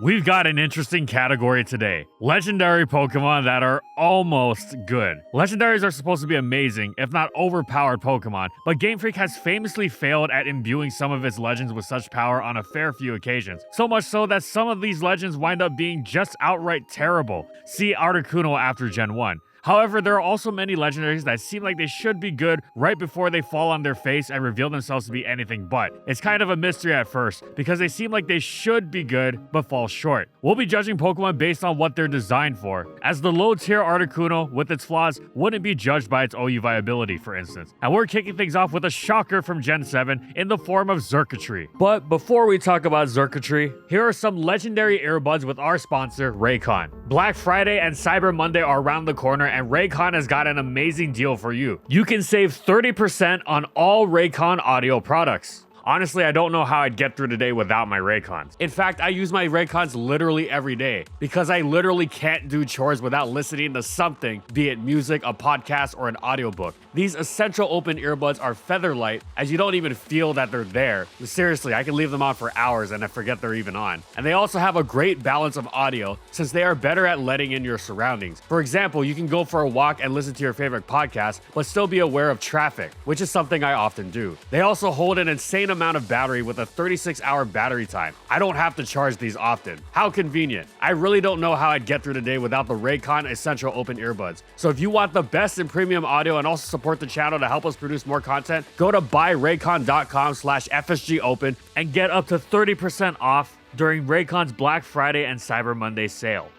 We've got an interesting category today. Legendary Pokemon that are almost good. Legendaries are supposed to be amazing, if not overpowered Pokemon, but Game Freak has famously failed at imbuing some of its legends with such power on a fair few occasions. So much so that some of these legends wind up being just outright terrible. See Articuno after Gen 1. However, there are also many legendaries that seem like they should be good right before they fall on their face and reveal themselves to be anything but. It's kind of a mystery at first, because they seem like they should be good, but fall short. We'll be judging Pokemon based on what they're designed for, as the low-tier Articuno, with its flaws, wouldn't be judged by its OU viability, for instance. And we're kicking things off with a shocker from Gen 7 in the form of Xurkitree. But before we talk about Xurkitree, here are some legendary earbuds with our sponsor, Raycon. Black Friday and Cyber Monday are around the corner, and Raycon has got an amazing deal for you. You can save 30% on all Raycon audio products. Honestly, I don't know how I'd get through the day without my Raycons. In fact, I use my Raycons literally every day because I literally can't do chores without listening to something, be it music, a podcast, or an audiobook. These essential open earbuds are feather light, as you don't even feel that they're there. Seriously, I can leave them on for hours and I forget they're even on. And they also have a great balance of audio since they are better at letting in your surroundings. For example, you can go for a walk and listen to your favorite podcast, but still be aware of traffic, which is something I often do. They also hold an insane amount of battery with a 36-hour battery time. I don't have to charge these often. How convenient. I really don't know how I'd get through the day without the Raycon Essential Open Earbuds. So if you want the best in premium audio and also support the channel to help us produce more content, go to buyraycon.com/FSGOpen and get up to 30% off during Raycon's Black Friday and Cyber Monday sale.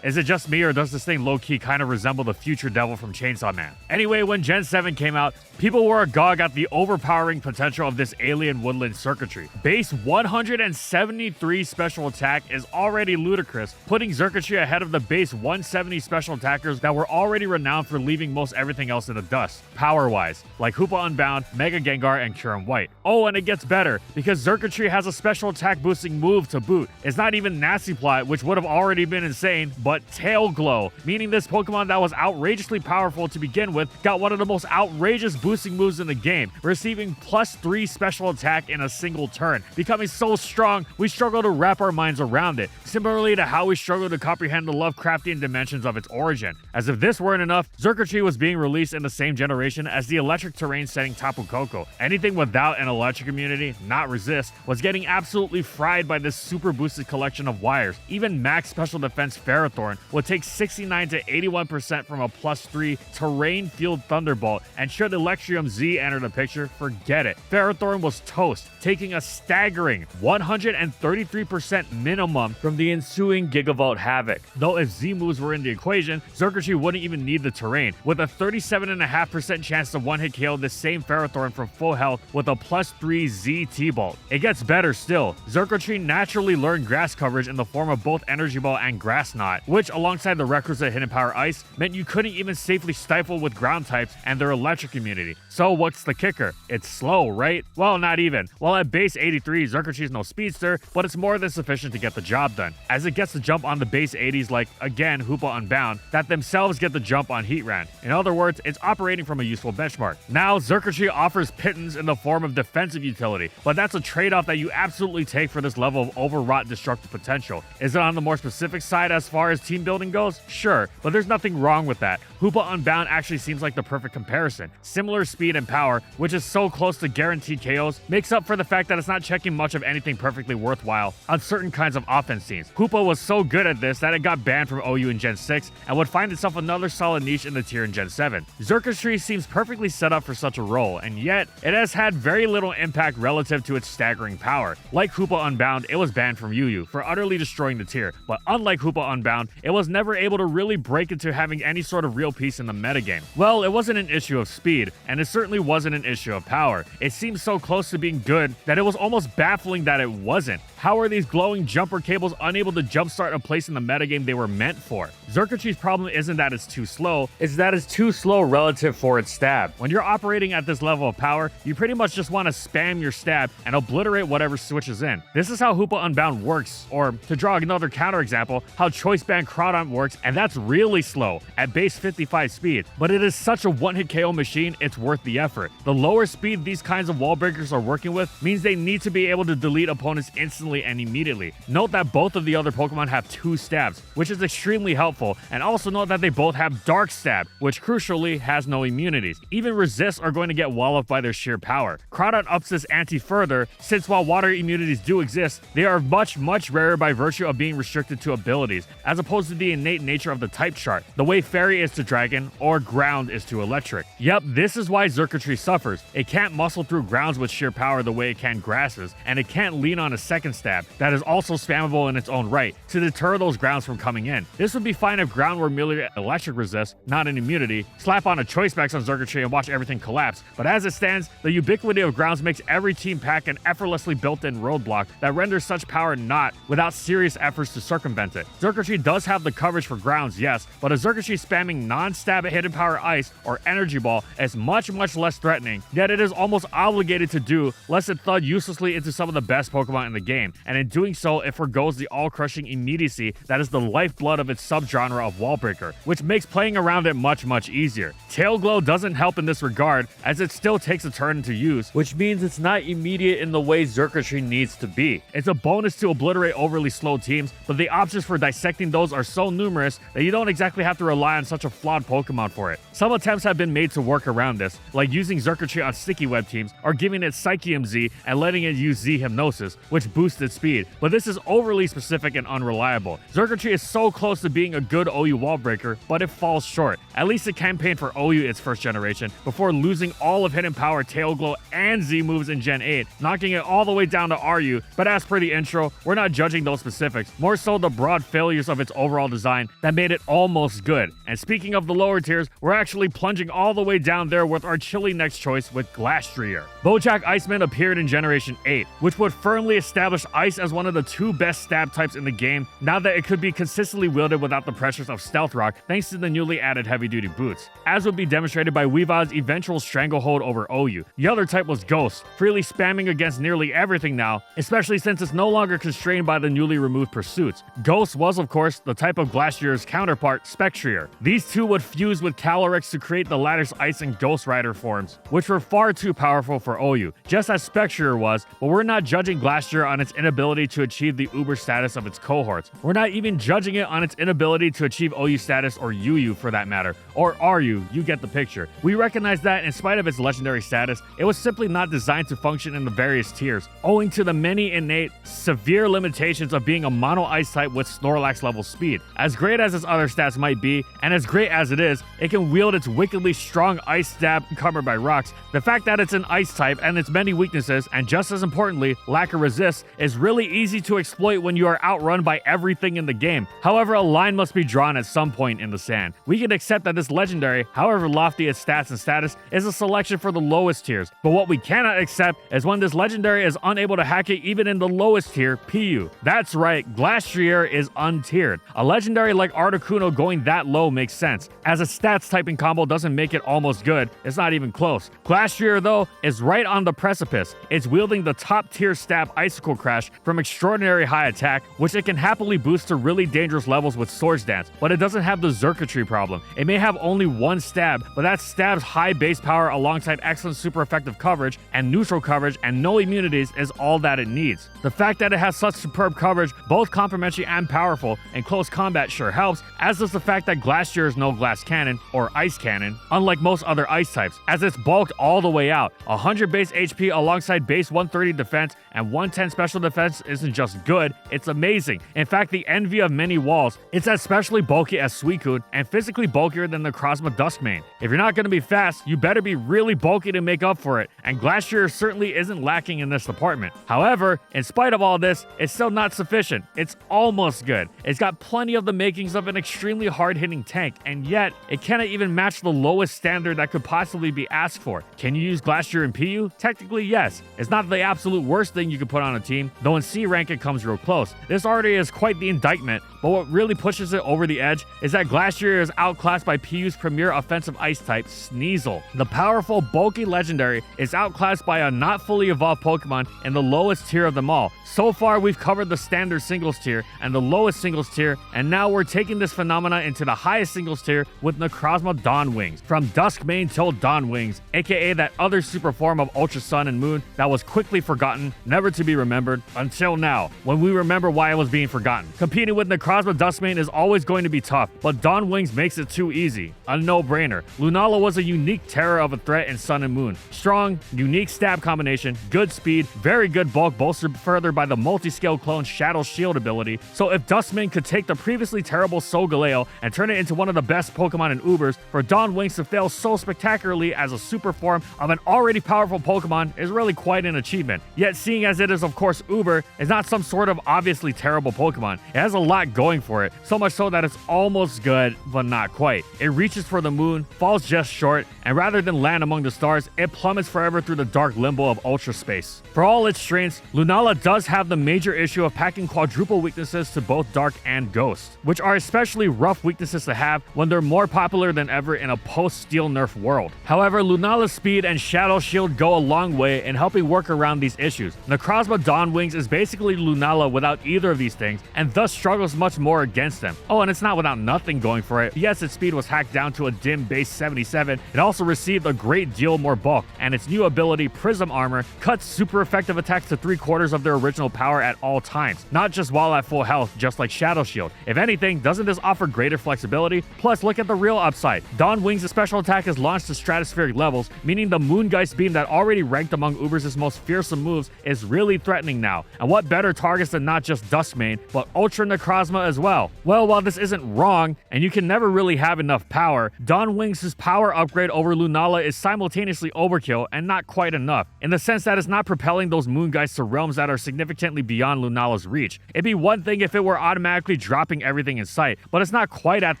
Is it just me, or does this thing low-key kind of resemble the future devil from Chainsaw Man? Anyway, when Gen 7 came out, people were agog at the overpowering potential of this alien woodland Xurkitree. Base 173 special attack is already ludicrous, putting Xurkitree ahead of the base 170 special attackers that were already renowned for leaving most everything else in the dust, power-wise, like Hoopa Unbound, Mega Gengar, and Kyurem White. Oh, and it gets better, because Xurkitree has a special attack boosting move to boot. It's not even Nasty Plot, which would have already been insane, but Tail Glow, meaning this Pokemon that was outrageously powerful to begin with got one of the most outrageous boosting moves in the game, receiving +3 special attack in a single turn, becoming so strong we struggle to wrap our minds around it, similarly to how we struggle to comprehend the Lovecraftian dimensions of its origin. As if this weren't enough, Xurkitree was being released in the same generation as the electric terrain setting Tapu Koko. Anything without an electric immunity, not resist, was getting absolutely fried by this super boosted collection of wires. Even max special defense Ferrothorn would take 69 to 81% from a +3 terrain field Thunderbolt, and should Electrium Z enter the picture, forget it. Ferrothorn was toast, taking a staggering 133% minimum from the ensuing Gigavolt Havoc. Though if Z moves were in the equation, Xurkitree wouldn't even need the terrain, with a 37.5% chance to one-hit KO the same Ferrothorn from full health with a +3 Z T-Bolt. It gets better still. Xurkitree naturally learned grass coverage in the form of both Energy Ball and Grass Knot, which alongside the requisite Hidden Power Ice meant you couldn't even safely stifle with ground types and their electric immunity. So what's the kicker? It's slow, right? Well, not even. Well, at base 83, Xurkitree is no speedster, but it's more than sufficient to get the job done, as it gets the jump on the base 80s like, again, Hoopa Unbound, that themselves get the jump on Heatran. In other words, it's operating from a useful benchmark. Now, Xurkitree offers pittance in the form of defensive utility, but that's a trade-off that you absolutely take for this level of overwrought destructive potential. Is it on the more specific side as far as team building goes? Sure, but there's nothing wrong with that. Hoopa Unbound actually seems like the perfect comparison. Similar speed and power, which is so close to guaranteed KOs, makes up for the fact that it's not checking much of anything perfectly worthwhile on certain kinds of offense scenes. Hoopa was so good at this that it got banned from OU in Gen 6 and would find itself another solid niche in the tier in Gen 7. Xurkitree seems perfectly set up for such a role, and yet it has had very little impact relative to its staggering power. Like Hoopa Unbound, it was banned from UU for utterly destroying the tier, but unlike Hoopa Unbound, it was never able to really break into having any sort of real piece in the metagame. Well, it wasn't an issue of speed, and it certainly wasn't an issue of power. It seemed so close to being good that it was almost baffling that it wasn't. How are these glowing jumper cables unable to jumpstart a place in the metagame they were meant for? Xurkitree's problem isn't that it's too slow, it's that it's too slow relative for its stab. When you're operating at this level of power, you pretty much just want to spam your stab and obliterate whatever switches in. This is how Hoopa Unbound works, or to draw another counterexample, how Choice Band Crawdaunt works, and that's really slow, at base 55 speed. But it is such a one-hit KO machine, it's worth the effort. The lower speed these kinds of wall breakers are working with means they need to be able to delete opponents instantly and immediately. Note that both of the other Pokemon have 2 stabs, which is extremely helpful, and also note that they both have Dark Stab, which crucially has no immunities. Even resists are going to get walloped by their sheer power. Crawdaunt ups this ante further, since while water immunities do exist, they are much rarer by virtue of being restricted to abilities, as opposed to the innate nature of the type chart, the way Fairy is to Dragon, or Ground is to Electric. Yep, this is why Xurkitree suffers. It can't muscle through grounds with sheer power the way it can grasses, and it can't lean on a second stab that is also spammable in its own right to deter those grounds from coming in. This would be fine if ground were merely electric resist, not an immunity. Slap on a choice specs on Xurkitree and watch everything collapse. But as it stands, the ubiquity of grounds makes every team pack an effortlessly built-in roadblock that renders such power not without serious efforts to circumvent it. Xurkitree does have the coverage for grounds, yes, but a Xurkitree spamming non-stab hidden power ice or energy ball is much less threatening, yet it is almost obligated to do lest it thud uselessly into some of the best Pokemon in the game, and in doing so it forgoes the all-crushing immediacy that is the lifeblood of its subgenre of wall breaker, which makes playing around it much easier. Tail Glow doesn't help in this regard, as it still takes a turn to use, which means it's not immediate in the way Xurkitree needs to be. It's a bonus to obliterate overly slow teams, but the options for dissecting those are so numerous that you don't exactly have to rely on such a flawed Pokemon for it. Some attempts have been made to work around this, like using Xurkitree on sticky web teams, or giving it Psychium Z and letting it use Z Hypnosis, which boosts its speed, but this is overly specific and unreliable. Xurkitree is so close to being a good OU wall breaker, but it falls short. At least it campaigned for OU its first generation, before losing all of Hidden Power, Tail Glow, and Z moves in Gen 8, knocking it all the way down to RU, but as per the intro, we're not judging those specifics, more so the broad failures of its overall design that made it almost good. And speaking of the lower tiers, we're actually plunging all the way down there with our chilly next choice with Glastrier. Bojack Iceman appeared in Generation 8, which would firmly establish Ice as one of the 2 best stab types in the game, now that it could be consistently wielded without the pressures of Stealth Rock thanks to the newly added heavy-duty boots, as would be demonstrated by Weavile's eventual stranglehold over OU. The other type was Ghost, freely spamming against nearly everything now, especially since it's no longer constrained by the newly removed pursuits. Ghost was, of course, the type of Glastier's counterpart, Spectrier. These two would fuse with Calyrex to create the latter's Ice and Ghost Rider forms, which were far too powerful for OU, just as Spectrier was, but we're not judging Glastrier on its inability to achieve the Uber status of its cohorts. We're not even judging it on its inability to achieve OU status or UU for that matter, or RU, you get the picture. We recognize that in spite of its legendary status, it was simply not designed to function in the various tiers, owing to the many innate, severe limitations of being a mono ice type with Snorlax level speed. As great as its other stats might be, and as great as it is, it can wield its wickedly strong ice stab covered by rocks. The fact that it's an ice type and its many weaknesses, and just as importantly, lack of resist, is really easy to exploit when you are outrun by everything in the game. However, a line must be drawn at some point in the sand. We can accept that this legendary, however lofty its stats and status, is a selection for the lowest tiers, but what we cannot accept is when this legendary is unable to hack it even in the lowest tier, PU. That's right, Glastrier is untiered. A legendary like Articuno going that low makes sense, as a stats typing combo doesn't make it almost good, it's not even close. Glastrier though is right on the precipice. It's wielding the top tier stab Icicle Crash from extraordinary high attack, which it can happily boost to really dangerous levels with Swords Dance, but it doesn't have the Xurkitree problem. It may have only one stab, but that stab's high base power alongside excellent super effective coverage and neutral coverage and no immunities is all that it needs. The fact that it has such superb coverage, both complementary and powerful, in close combat sure helps, as does the fact that Glastrier is no glass cannon, or ice cannon, unlike most other ice types, as it's bulked all the way out. 100 base HP alongside base 130 defense and 110 special defense isn't just good, it's amazing. In fact, the envy of many walls, it's especially bulky as Suicune and physically bulkier than the Necrozma Duskmane. If you're not going to be fast, you better be really bulky to make up for it, and Glastrier certainly isn't lacking in this department. However, in spite of all this, it's still not sufficient. It's almost good. It's got plenty of the makings of an extremely hard-hitting tank, and yet it cannot even match the lowest standard that could possibly be asked for. Can you use Glastrier in PU? Technically, yes. It's not the absolute worst thing you could put on a team, game, though in C rank it comes real close. This already is quite the indictment, but what really pushes it over the edge is that Glastrier is outclassed by PU's premier offensive ice type, Sneasel. The powerful, bulky legendary is outclassed by a not fully evolved Pokemon in the lowest tier of them all. So far, we've covered the standard singles tier and the lowest singles tier, and now we're taking this phenomena into the highest singles tier with Necrozma Dawn Wings. From Duskmane till Dawn Wings, aka that other super form of Ultra Sun and Moon that was quickly forgotten, never to be remembered, until now, when we remember why it was being forgotten. Competing with Necrozma Duskmane is always going to be tough, but Dawn Wings makes it too easy. A no-brainer. Lunala was a unique terror of a threat in Sun and Moon. Strong, unique stab combination, good speed, very good bulk bolstered further by the multi-scale clone Shadow Shield ability, so if Duskmane could take the previously terrible Solgaleo and turn it into one of the best Pokemon in Ubers, for Dawn Wings to fail so spectacularly as a super form of an already powerful Pokemon is really quite an achievement. Yet seeing as it is of course Uber, is not some sort of obviously terrible Pokemon. It has a lot going for it, so much so that it's almost good, but not quite. It reaches for the moon, falls just short, and rather than land among the stars, it plummets forever through the dark limbo of ultra space. For all its strengths, Lunala does have the major issue of packing quadruple weaknesses to both Dark and Ghost, which are especially rough weaknesses to have when they're more popular than ever in a post-Steel Nerf world. However, Lunala's speed and Shadow Shield go a long way in helping work around these issues. Necrozma Dawn Wings is basically Lunala without either of these things, and thus struggles much more against them. Oh, and it's not without nothing going for it. Yes, its speed was hacked down to a dim base 77. It also received a great deal more bulk, and its new ability, Prism Armor, cuts super effective attacks to 3/4 of their original power at all times, not just while at full health, just like Shadow Shield. If anything, doesn't this offer greater flexibility? Plus, look at the real upside. Dawn Wings' special attack is launched to stratospheric levels, meaning the Moongeist Beam that already ranked among Ubers' most fearsome moves is really threatening now. And what better targets than not just Duskmane, but Ultra Necrozma as well? Well, while this isn't wrong, and you can never really have enough power, Dawn Wings' power upgrade over Lunala is simultaneously overkill and not quite enough, in the sense that it's not propelling those Moongeists to realms that are significantly beyond Lunala's reach. It'd be one thing if it were automatically dropping everything in sight, but it's not quite at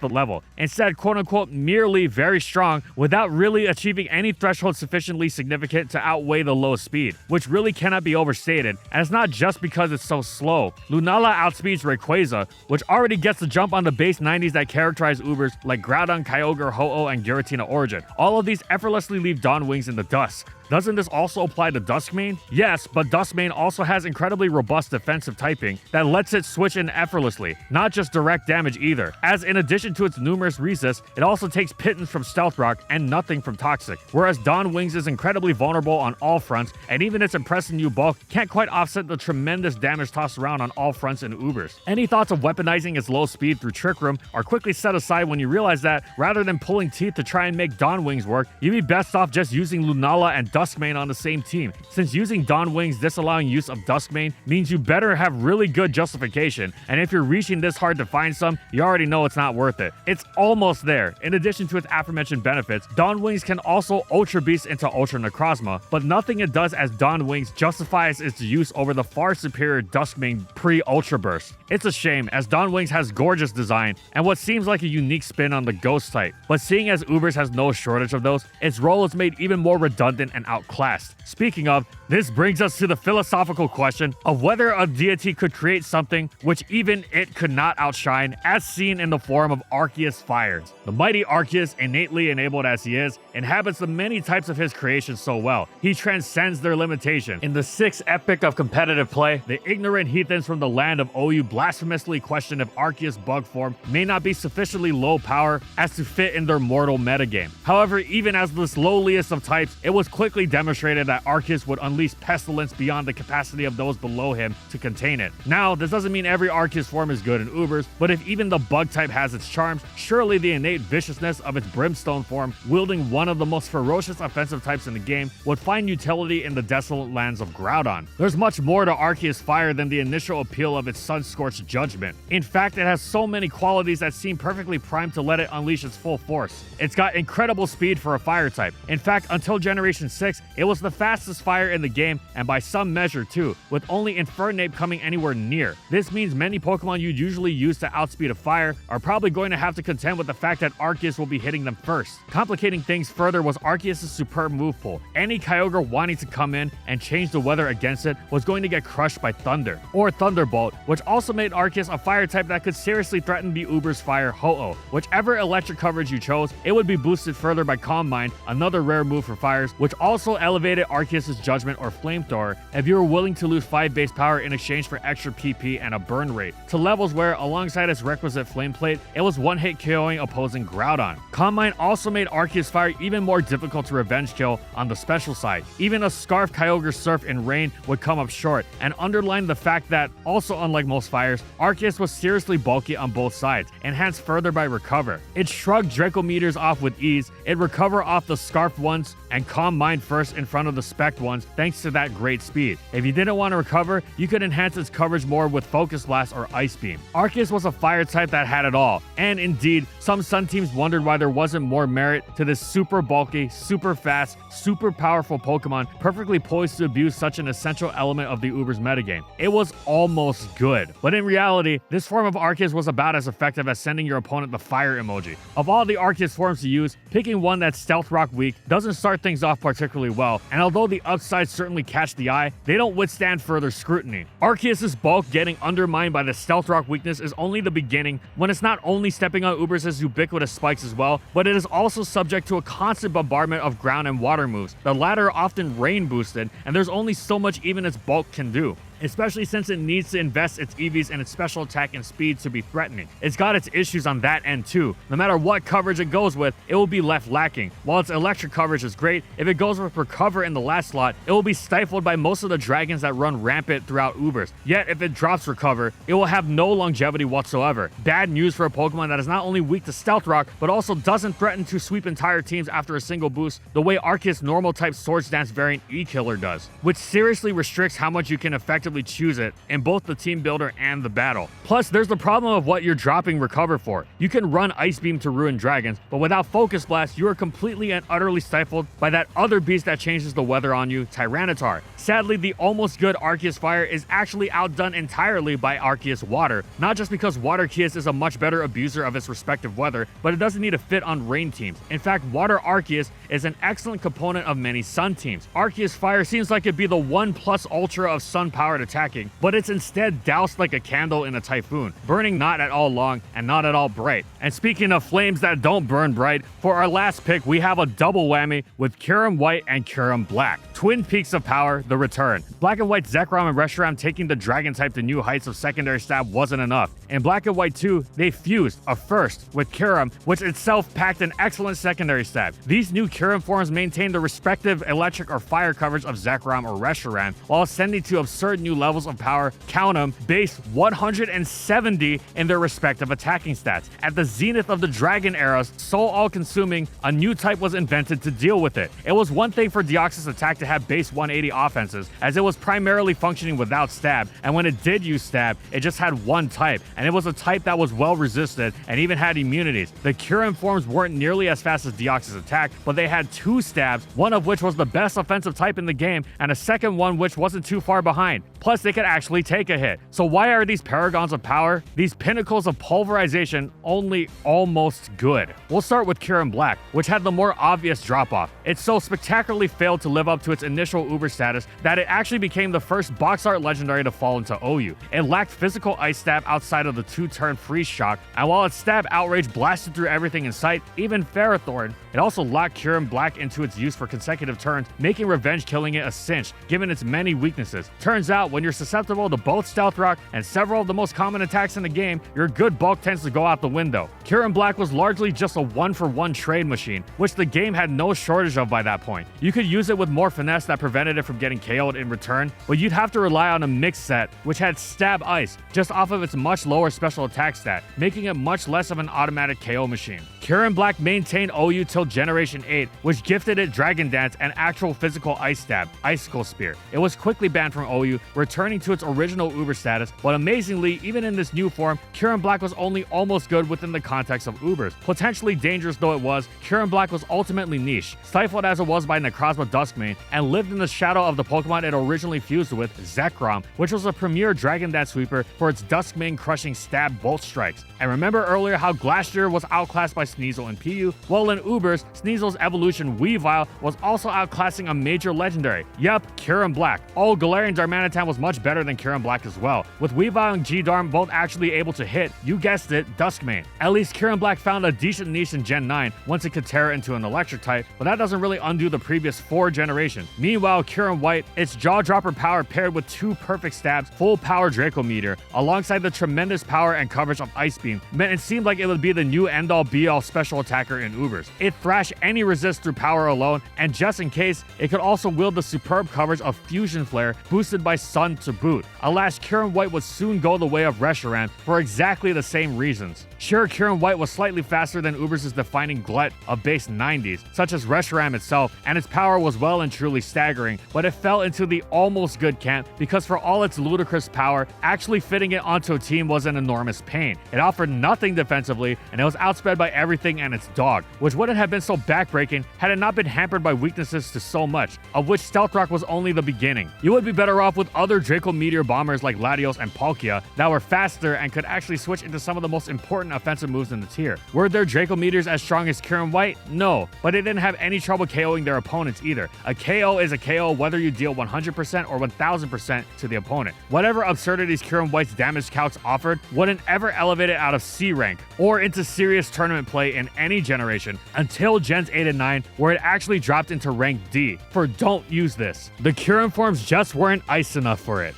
the level. Instead, quote-unquote, merely very strong without really achieving any threshold sufficiently significant to outweigh the low speed, which really cannot be overstated, and it's not just because it's so slow. Lunala outspeeds Rayquaza, which already gets the jump on the base 90s that characterize Ubers like Groudon, Kyogre, Ho-Oh, and Giratina Origin. All of these effortlessly leave Dawn Wings in the dust. Doesn't this also apply to Duskmane? Yes, but Duskmane also has incredibly robust defensive typing that lets it switch in effortlessly, not just direct damage either, as in addition to its numerous resists, it also takes pittance from Stealth Rock and nothing from Toxic, whereas Dawn Wings is incredibly vulnerable on all fronts, and even its impressive new bulk can't quite offset the tremendous damage tossed around on all fronts in Ubers. Any thoughts of weaponizing its low speed through Trick Room are quickly set aside when you realize that, rather than pulling teeth to try and make Dawn Wings work, you'd be best off just using Lunala and Duskmane on the same team, since using Dawn Wings disallowing use of Duskmane means you better have really good justification, and if you're reaching this hard to find some, you already know it's not worth it. It's almost there. In addition to its aforementioned benefits, Dawn Wings can also Ultra Beast into Ultra Necrozma, but nothing it does as Dawn Wings justifies its use over the far superior Duskmane pre-Ultra Burst. It's a shame, as Dawn Wings has gorgeous design and what seems like a unique spin on the Ghost type, but seeing as Ubers has no shortage of those, its role is made even more redundant and outclassed. Speaking of, this brings us to the philosophical question of whether a deity could create something which even it could not outshine, as seen in the form of Arceus-Fire. The mighty Arceus, innately enabled as he is, inhabits the many types of his creations so well. He transcends their limitation. In the 6th epic of competitive play, the ignorant heathens from the land of OU blasphemously question if Arceus' bug form may not be sufficiently low power as to fit in their mortal metagame. However, even as the lowliest of types, it was quickly demonstrated that Arceus would unleash pestilence beyond the capacity of those below him to contain it. Now, this doesn't mean every Arceus form is good in Ubers, but if even the bug type has its charms, surely the innate viciousness of its Brimstone form, wielding one of the most ferocious offensive types in the game, would find utility in the desolate lands of Groudon. There's much more to Arceus-Fire than the initial appeal of its sun-scorched judgment. In fact, it has so many qualities that seem perfectly primed to let it unleash its full force. It's got incredible speed for a fire type. In fact, until Generation 6, it was the fastest fire in the the game, and by some measure too, with only Infernape coming anywhere near. This means many Pokemon you'd usually use to outspeed a fire are probably going to have to contend with the fact that Arceus will be hitting them first. Complicating things further was Arceus' superb move pool. Any Kyogre wanting to come in and change the weather against it was going to get crushed by Thunder, or Thunderbolt, which also made Arceus a fire type that could seriously threaten the Uber's Fire Ho-Oh. Whichever electric coverage you chose, it would be boosted further by Calm Mind, another rare move for fires, which also elevated Arceus' Judgment or Flamethrower if you were willing to lose 5 base power in exchange for extra PP and a burn rate, to levels where, alongside its requisite Flame Plate, it was one-hit KOing opposing Groudon. Calm Mind also made Arceus-Fire even more difficult to revenge kill on the special side. Even a Scarf Kyogre Surf in Rain would come up short, and underline the fact that, also unlike most fires, Arceus was seriously bulky on both sides, enhanced further by Recover. It shrugged Draco Meters off with ease, it Recover off the Scarf ones, and Calm Mind first in front of the Spect ones thanks to that great speed. If you didn't want to recover, you could enhance its coverage more with Focus Blast or Ice Beam. Arceus was a fire type that had it all, and indeed, some Sun teams wondered why there wasn't more merit to this super bulky, super fast, super powerful Pokemon perfectly poised to abuse such an essential element of the Uber's metagame. It was almost good, but in reality, this form of Arceus was about as effective as sending your opponent the fire emoji. Of all the Arceus forms to use, picking one that's Stealth Rock weak doesn't start things off particularly well, and although the upsides certainly catch the eye, they don't withstand further scrutiny. Arceus' bulk getting undermined by the Stealth Rock weakness is only the beginning, when it's not only stepping on Uber's ubiquitous spikes as well, but it is also subject to a constant bombardment of ground and water moves, the latter often rain boosted, and there's only so much even its bulk can do, especially since it needs to invest its EVs and its special attack and speed to be threatening. It's got its issues on that end too. No matter what coverage it goes with, it will be left lacking. While its electric coverage is great, if it goes with Recover in the last slot, it will be stifled by most of the dragons that run rampant throughout Ubers. Yet if it drops Recover, it will have no longevity whatsoever. Bad news for a Pokemon that is not only weak to Stealth Rock, but also doesn't threaten to sweep entire teams after a single boost, the way Arceus normal type Swords Dance variant E-Killer does, which seriously restricts how much you can effectively choose it in both the team builder and the battle. Plus, there's the problem of what you're dropping Recover for. You can run Ice Beam to ruin dragons, but without Focus Blast, you are completely and utterly stifled by that other beast that changes the weather on you, Tyranitar. Sadly, the almost good Arceus-Fire is actually outdone entirely by Arceus-Water, not just because Water-Arceus is a much better abuser of its respective weather, but it doesn't need to fit on rain teams. In fact, Water Arceus is an excellent component of many Sun teams. Arceus-Fire seems like it'd be the 1+ ultra of Sun-powered attacking, but it's instead doused like a candle in a typhoon, burning not at all long and not at all bright. And speaking of flames that don't burn bright, for our last pick, we have a double whammy with Kyurem White and Kyurem Black. Twin peaks of power, the return. Black and White Zekrom and Reshiram taking the dragon type to new heights of secondary stab wasn't enough. In Black and White 2, they fused a first with Kyurem, which itself packed an excellent secondary stab. These new Kyurem forms maintain the respective electric or fire coverage of Zekrom or Reshiram, while ascending to absurd new levels of power, count them, base 170 in their respective attacking stats. At the zenith of the Dragon eras, so all-consuming, a new type was invented to deal with it. It was one thing for Deoxys attack to have base 180 offenses, as it was primarily functioning without stab, and when it did use stab, it just had one type, and it was a type that was well resisted and even had immunities. The Kyurem forms weren't nearly as fast as Deoxys attack, but they had 2 stabs, one of which was the best offensive type in the game, and a second one which wasn't too far behind. Plus, they could actually take a hit. So why are these paragons of power, these pinnacles of pulverization, only almost good? We'll start with Kyurem Black, which had the more obvious drop-off. It so spectacularly failed to live up to its initial Uber status that it actually became the first box art legendary to fall into OU. It lacked physical ice stab outside of the 2-turn freeze shock, and while its stab outrage blasted through everything in sight, even Ferrothorn, it also locked Kyurem Black into its use for consecutive turns, making revenge killing it a cinch, given its many weaknesses. Turns out, when you're susceptible to both Stealth Rock and several of the most common attacks in the game, your good bulk tends to go out the window. Kyurem Black was largely just a 1-for-1 trade machine, which the game had no shortage of by that point. You could use it with more finesse that prevented it from getting KO'd in return, but you'd have to rely on a mix set, which had Stab Ice, just off of its much lower special attack stat, making it much less of an automatic KO machine. Kyurem Black maintained OU till Generation 8, which gifted it Dragon Dance and actual physical ice stab, Icicle Spear. It was quickly banned from OU, returning to its original Uber status, but amazingly, even in this new form, Kyurem Black was only almost good within the context of Ubers. Potentially dangerous though it was, Kyurem Black was ultimately niche, stifled as it was by Necrozma Duskmane, and lived in the shadow of the Pokemon it originally fused with, Zekrom, which was a premier Dragon Dance sweeper for its Duskmane crushing stab bolt strikes. And remember earlier how Glastrier was outclassed by Sneasel and PU? Well, in Ubers, Sneasel's evolution Weavile was also outclassing a major legendary. Yup, Kyurem Black. Oh, Galarian Darmanitan was much better than Kyurem Black as well, with Weavile and G-Darm both actually able to hit, you guessed it, Duskmane. At least Kyurem Black found a decent niche in Gen 9 once it could tear it into an electric type, but that doesn't really undo the previous 4 generations. Meanwhile, Kyurem White, its jaw-dropper power paired with 2 perfect stabs, full power Draco Meteor, alongside the tremendous power and coverage of Ice Beam, meant it seemed like it would be the new end-all be-all special attacker in Ubers. It thrashed any resist through power alone, and just in case, it could also wield the superb coverage of Fusion Flare, boosted by Sun to boot. Alas, Kyurem White would soon go the way of Reshiram for exactly the same reasons. Sure, Kyurem White was slightly faster than Ubers' defining glut of base 90s, such as Reshiram itself, and its power was well and truly staggering, but it fell into the almost good camp because for all its ludicrous power, actually fitting it onto a team was an enormous pain. It offered nothing defensively, and it was outsped by everything and its dog, which wouldn't have been so backbreaking had it not been hampered by weaknesses to so much, of which Stealth Rock was only the beginning. You would be better off with other Draco Meteor bombers like Latios and Palkia that were faster and could actually switch into some of the most important offensive moves in the tier. Were there Draco Meteors as strong as Kyurem White? No, but it didn't have any trouble KOing their opponents either. A KO is a KO whether you deal 100% or 1000% to the opponent. Whatever absurdities Kyurem White's damage calcs offered wouldn't ever elevate it out of C rank or into serious tournament play in any generation until Gens 8 and 9, where it actually dropped into rank D. For don't use this. The Kyurem forms just weren't ice enough for it.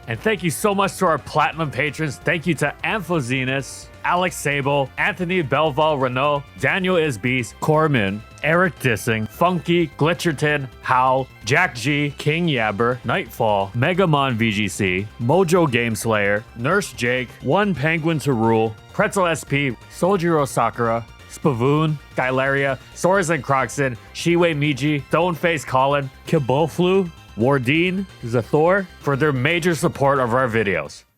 And thank you so much to our Platinum patrons. Thank you to Amphozenus, Alex Sable, Anthony Belval Renault, Daniel Isbeast, Corman, Eric Dissing, Funky, Glitcherton, Howl, Jack G, King Yabber, Nightfall, Megamon VGC, Mojo Game Slayer, Nurse Jake, One Penguin to Rule, Pretzel SP, Sojiro Sakura, Spavoon, Gylaria, Sorazen Croxon, Shiwei Miji, Stoneface Colin, Kiboflu, Wardeen, Zathor for their major support of our videos.